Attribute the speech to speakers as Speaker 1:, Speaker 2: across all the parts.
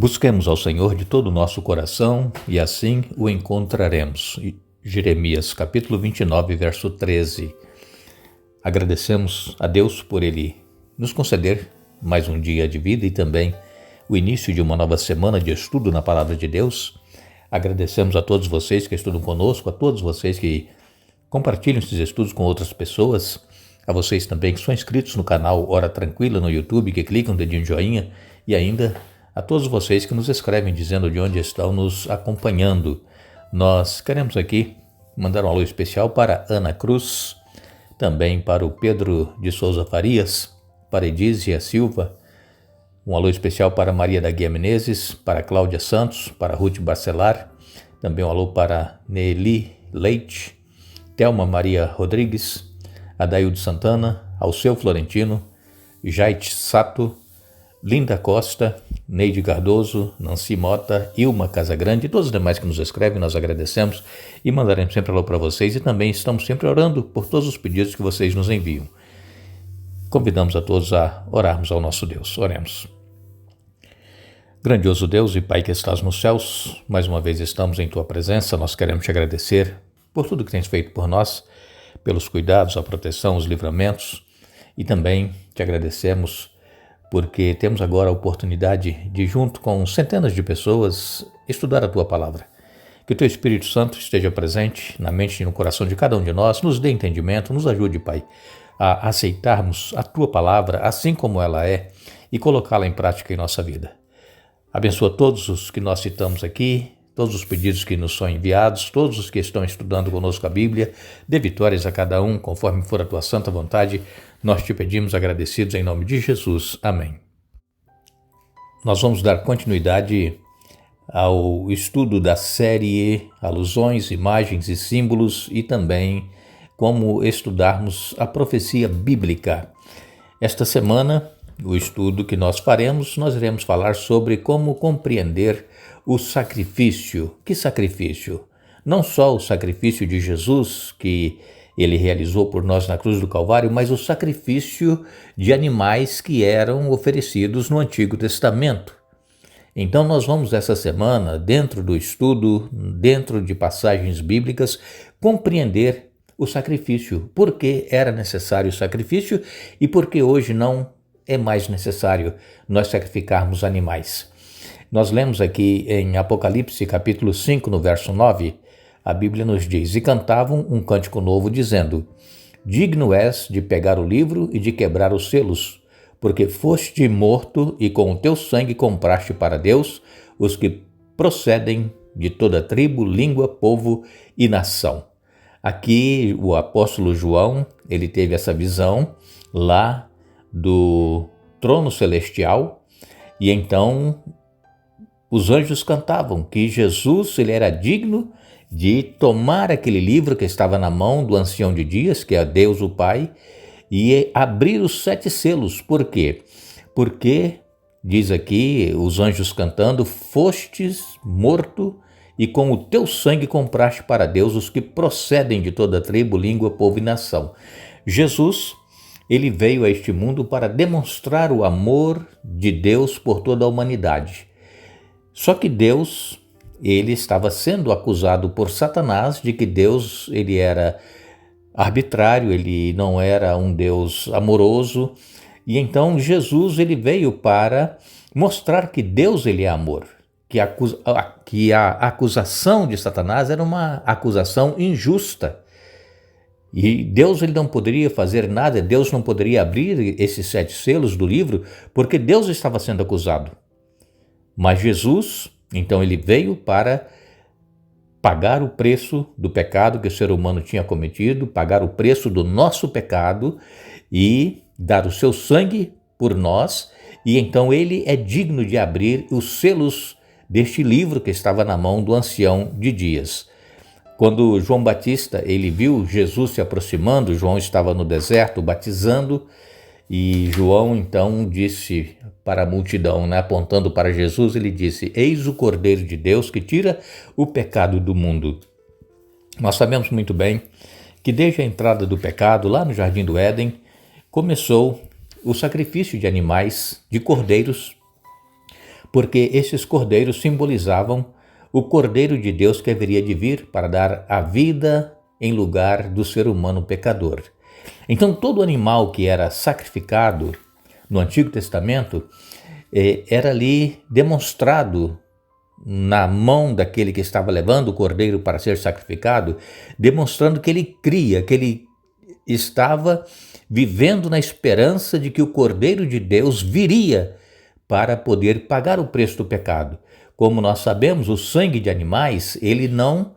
Speaker 1: Busquemos ao Senhor de todo o nosso coração e assim o encontraremos. Jeremias capítulo 29, verso 13. Agradecemos a Deus por Ele nos conceder mais um dia de vida e também o início de uma nova semana de estudo na Palavra de Deus. Agradecemos a todos vocês que estudam conosco, a todos vocês que compartilham esses estudos com outras pessoas, a vocês também que são inscritos no canal Hora Tranquila no YouTube, que clicam no dedinho de joinha e ainda a todos vocês que nos escrevem dizendo de onde estão nos acompanhando. Nós queremos aqui mandar um alô especial para Ana Cruz, também para o Pedro de Souza Farias, para Edízia Silva, um alô especial para Maria da Guia Menezes, para Cláudia Santos, para Ruth Barcelar, também um alô para Neeli Leite, Thelma Maria Rodrigues, Adaildo Santana, Alceu Florentino, Jaite Sato, Linda Costa, Neide Cardoso, Nancy Mota, Ilma Casagrande e todos os demais que nos escrevem, nós agradecemos e mandaremos sempre alô para vocês e também estamos sempre orando por todos os pedidos que vocês nos enviam. Convidamos a todos a orarmos ao nosso Deus. Oremos. Grandioso Deus e Pai que estás nos céus, mais uma vez estamos em Tua presença, nós queremos te agradecer por tudo que tens feito por nós, pelos cuidados, a proteção, os livramentos e também te agradecemos porque temos agora a oportunidade de, junto com centenas de pessoas, estudar a Tua Palavra. Que o Teu Espírito Santo esteja presente na mente e no coração de cada um de nós, nos dê entendimento, nos ajude, Pai, a aceitarmos a Tua Palavra assim como ela é e colocá-la em prática em nossa vida. Abençoa todos os que nós citamos aqui, todos os pedidos que nos são enviados, todos os que estão estudando conosco a Bíblia, dê vitórias a cada um, conforme for a Tua santa vontade. Nós te pedimos agradecidos em nome de Jesus. Amém. Nós vamos dar continuidade ao estudo da série Alusões, Imagens e Símbolos e também como estudarmos a profecia bíblica. Esta semana, o estudo que nós faremos, nós iremos falar sobre como compreender o sacrifício. Que sacrifício? Não só o sacrifício de Jesus, que Ele realizou por nós na cruz do Calvário, mas o sacrifício de animais que eram oferecidos no Antigo Testamento. Então nós vamos essa semana, dentro do estudo, dentro de passagens bíblicas, compreender o sacrifício. Por que era necessário o sacrifício e por que hoje não é mais necessário nós sacrificarmos animais. Nós lemos aqui em Apocalipse capítulo 5, no verso 9, a Bíblia nos diz: E cantavam um cântico novo, dizendo: Digno és de pegar o livro e de quebrar os selos, porque foste morto e com o teu sangue compraste para Deus os que procedem de toda tribo, língua, povo e nação. Aqui o apóstolo João, ele teve essa visão lá do trono celestial e então os anjos cantavam que Jesus ele era digno de tomar aquele livro que estava na mão do ancião de dias, que é Deus o Pai, e abrir os 7 selos. Por quê? Porque, diz aqui os anjos cantando, fostes morto e com o teu sangue compraste para Deus os que procedem de toda tribo, língua, povo e nação. Jesus, ele veio a este mundo para demonstrar o amor de Deus por toda a humanidade. Só que Deus, ele estava sendo acusado por Satanás de que Deus, ele era arbitrário, ele não era um Deus amoroso. E então Jesus, ele veio para mostrar que Deus, ele é amor. Que a acusação de Satanás era uma acusação injusta. E Deus ele não poderia fazer nada, Deus não poderia abrir esses 7 selos do livro, porque Deus estava sendo acusado. Mas Jesus, então ele veio para pagar o preço do pecado que o ser humano tinha cometido, pagar o preço do nosso pecado e dar o seu sangue por nós, e então ele é digno de abrir os selos deste livro que estava na mão do ancião de dias. Quando João Batista ele viu Jesus se aproximando, João estava no deserto batizando, e João então disse para a multidão, apontando para Jesus, ele disse: Eis o Cordeiro de Deus que tira o pecado do mundo. Nós sabemos muito bem que desde a entrada do pecado, lá no Jardim do Éden, começou o sacrifício de animais, de cordeiros, porque esses cordeiros simbolizavam o Cordeiro de Deus que haveria de vir para dar a vida em lugar do ser humano pecador. Então, todo animal que era sacrificado no Antigo Testamento era ali demonstrado na mão daquele que estava levando o cordeiro para ser sacrificado, demonstrando que ele cria, que ele estava vivendo na esperança de que o Cordeiro de Deus viria para poder pagar o preço do pecado. Como nós sabemos, o sangue de animais, ele não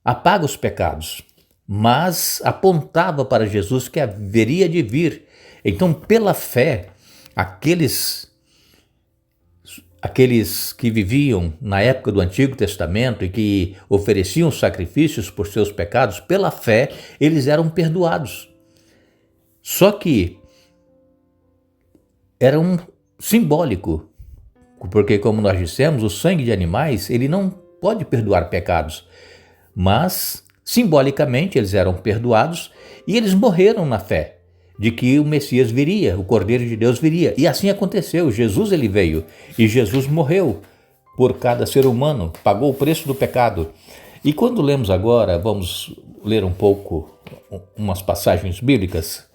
Speaker 1: apaga os pecados, mas apontava para Jesus que haveria de vir. Então, pela fé, aqueles que viviam na época do Antigo Testamento e que ofereciam sacrifícios por seus pecados, pela fé, eles eram perdoados. Só que era um simbólico, porque, como nós dissemos, o sangue de animais, ele não pode perdoar pecados, mas simbolicamente eles eram perdoados e eles morreram na fé de que o Messias viria, o Cordeiro de Deus viria. E assim aconteceu. Jesus ele veio e Jesus morreu por cada ser humano, pagou o preço do pecado. E quando lemos agora, vamos ler um pouco umas passagens bíblicas.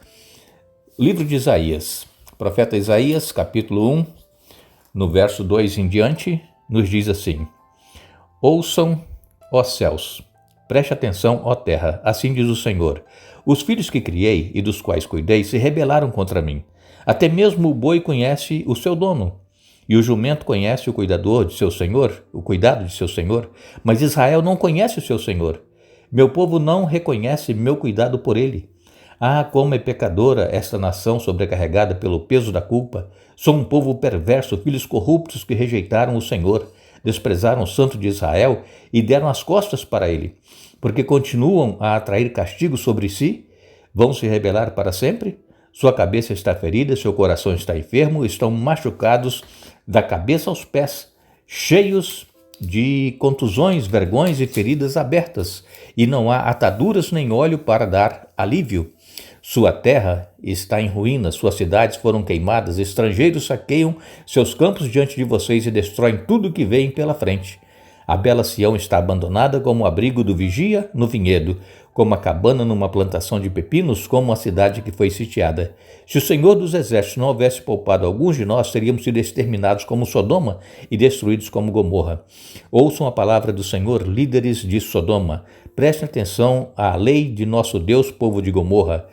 Speaker 1: Livro de Isaías, profeta Isaías, capítulo 1, no verso 2 em diante, nos diz assim: Ouçam, ó céus, preste atenção, ó terra, assim diz o Senhor. Os filhos que criei e dos quais cuidei se rebelaram contra mim. Até mesmo o boi conhece o seu dono, e o jumento conhece o cuidador de seu senhor, o cuidado de seu senhor, mas Israel não conhece o seu senhor. Meu povo não reconhece meu cuidado por ele. Ah, como é pecadora esta nação sobrecarregada pelo peso da culpa. Sou um povo perverso, filhos corruptos que rejeitaram o Senhor, desprezaram o Santo de Israel e deram as costas para ele. Porque continuam a atrair castigo sobre si? Vão se rebelar para sempre? Sua cabeça está ferida, seu coração está enfermo, estão machucados da cabeça aos pés, cheios de contusões, vergões e feridas abertas, e não há ataduras nem óleo para dar alívio. Sua terra está em ruínas, suas cidades foram queimadas, estrangeiros saqueiam seus campos diante de vocês e destroem tudo que vem pela frente. A bela Sião está abandonada como o abrigo do vigia no vinhedo, como a cabana numa plantação de pepinos, como a cidade que foi sitiada. Se o Senhor dos Exércitos não houvesse poupado alguns de nós, teríamos sido exterminados como Sodoma e destruídos como Gomorra. Ouçam a palavra do Senhor, líderes de Sodoma. Prestem atenção à lei de nosso Deus, povo de Gomorra.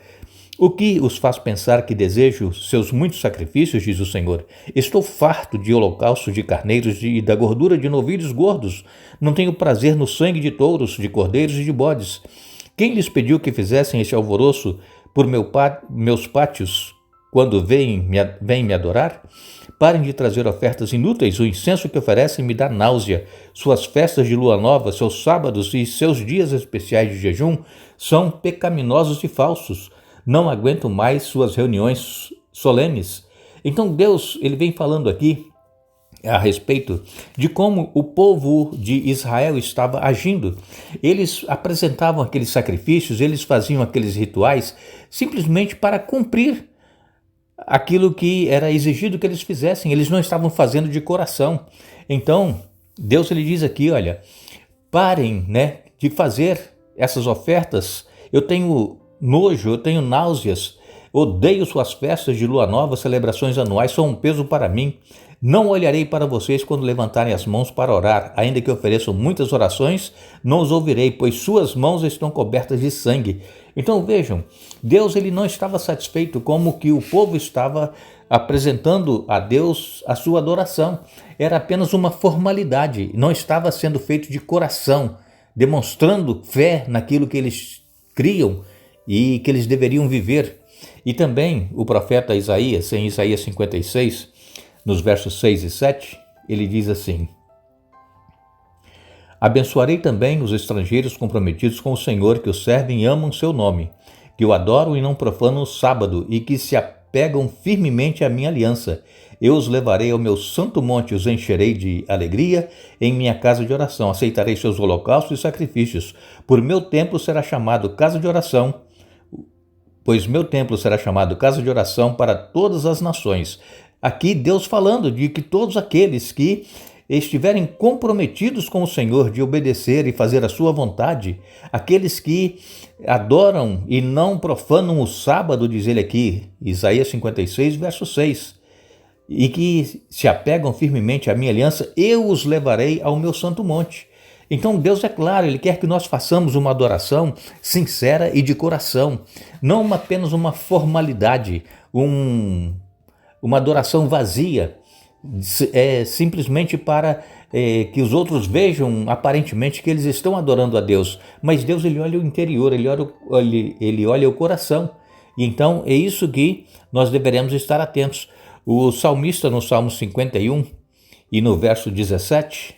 Speaker 1: O que os faz pensar que desejo seus muitos sacrifícios, diz o Senhor? Estou farto de holocaustos de carneiros e da gordura de novilhos gordos. Não tenho prazer no sangue de touros, de cordeiros e de bodes. Quem lhes pediu que fizessem este alvoroço por meus pátios quando vêm me adorar? Parem de trazer ofertas inúteis. O incenso que oferecem me dá náusea. Suas festas de lua nova, seus sábados e seus dias especiais de jejum são pecaminosos e falsos. Não aguento mais suas reuniões solenes. Então Deus ele vem falando aqui a respeito de como o povo de Israel estava agindo. Eles apresentavam aqueles sacrifícios, eles faziam aqueles rituais simplesmente para cumprir aquilo que era exigido que eles fizessem. Eles não estavam fazendo de coração. Então Deus ele diz aqui, olha, parem, de fazer essas ofertas. Eu tenho nojo, eu tenho náuseas, odeio suas festas de lua nova, celebrações anuais, são um peso para mim. Não olharei para vocês quando levantarem as mãos para orar, ainda que ofereçam muitas orações, não os ouvirei, pois suas mãos estão cobertas de sangue. Então vejam, Deus ele não estava satisfeito como que o povo estava apresentando a Deus a sua adoração. Era apenas uma formalidade, não estava sendo feito de coração, demonstrando fé naquilo que eles criam e que eles deveriam viver. E também o profeta Isaías, em Isaías 56, nos versos 6 e 7, ele diz assim: Abençoarei também os estrangeiros comprometidos com o Senhor, que o servem e amam seu nome, que o adoram e não profanam o sábado, e que se apegam firmemente à minha aliança. Eu os levarei ao meu santo monte, os encherei de alegria em minha casa de oração. Aceitarei seus holocaustos e sacrifícios. Por meu templo será chamado casa de oração, pois meu templo será chamado casa de oração para todas as nações. Aqui Deus falando de que todos aqueles que estiverem comprometidos com o Senhor de obedecer e fazer a sua vontade, aqueles que adoram e não profanam o sábado, diz ele aqui, Isaías 56, verso 6, e que se apegam firmemente à minha aliança, eu os levarei ao meu santo monte. Então Deus é claro, Ele quer que nós façamos uma adoração sincera e de coração, não apenas uma formalidade, uma adoração vazia, simplesmente para que os vejam aparentemente que eles estão adorando a Deus. Mas Deus, Ele olha o interior, Ele olha o coração. E então é isso que nós deveremos estar atentos. O salmista no Salmo 51 e no verso 17,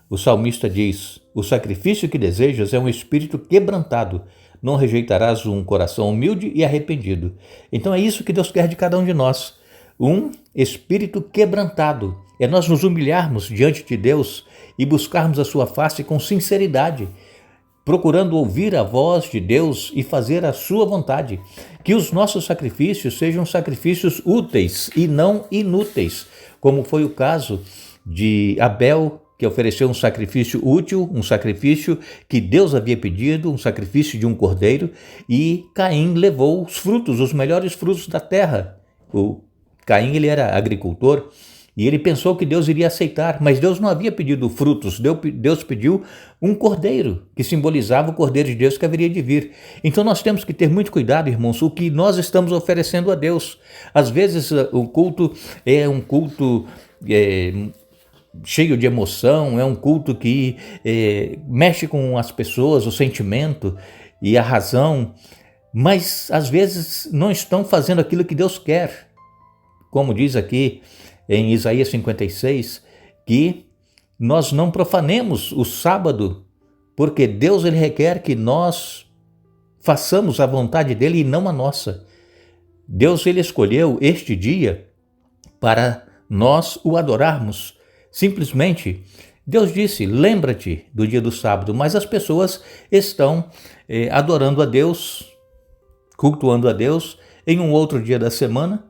Speaker 1: o salmista diz: o sacrifício que desejas é um espírito quebrantado, não rejeitarás um coração humilde e arrependido. Então é isso que Deus quer de cada um de nós, um espírito quebrantado. É nós nos humilharmos diante de Deus e buscarmos a sua face com sinceridade, procurando ouvir a voz de Deus e fazer a sua vontade. Que os nossos sacrifícios sejam sacrifícios úteis e não inúteis, como foi o caso de Abel, que ofereceu um sacrifício útil, um sacrifício que Deus havia pedido, um sacrifício de um cordeiro, e Caim levou os frutos, os melhores frutos da terra. O Caim, ele era agricultor, e ele pensou que Deus iria aceitar, mas Deus não havia pedido frutos, Deus pediu um cordeiro, que simbolizava o cordeiro de Deus que haveria de vir. Então nós temos que ter muito cuidado, irmãos, o que nós estamos oferecendo a Deus. Às vezes o culto é um culto cheio de emoção, é um culto que mexe com as pessoas, o sentimento e a razão, mas às vezes não estão fazendo aquilo que Deus quer. Como diz aqui em Isaías 56, que nós não profanemos o sábado, porque Deus, ele requer que nós façamos a vontade dele e não a nossa. Deus, ele escolheu este dia para nós o adorarmos. Simplesmente, Deus disse: lembra-te do dia do sábado, mas as pessoas estão adorando a Deus, cultuando a Deus em um outro dia da semana,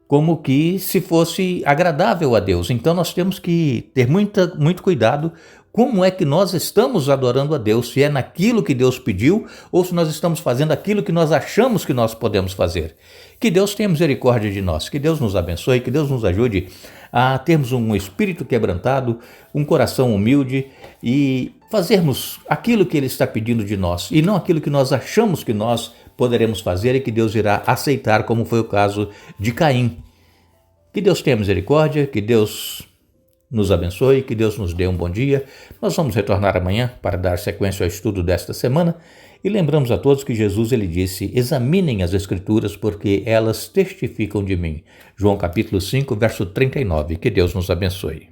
Speaker 1: como que se fosse agradável a Deus. Então nós temos que ter muito cuidado como é que nós estamos adorando a Deus, se é naquilo que Deus pediu ou se nós estamos fazendo aquilo que nós achamos que nós podemos fazer. Que Deus tenha misericórdia de nós, que Deus nos abençoe, que Deus nos ajude a termos um espírito quebrantado, um coração humilde e fazermos aquilo que Ele está pedindo de nós e não aquilo que nós achamos que nós poderemos fazer e que Deus irá aceitar, como foi o caso de Caim. Que Deus tenha misericórdia, que Deus nos abençoe, que Deus nos dê um bom dia. Nós vamos retornar amanhã para dar sequência ao estudo desta semana e lembramos a todos que Jesus, ele disse: examinem as Escrituras porque elas testificam de mim. João capítulo 5, verso 39. Que Deus nos abençoe.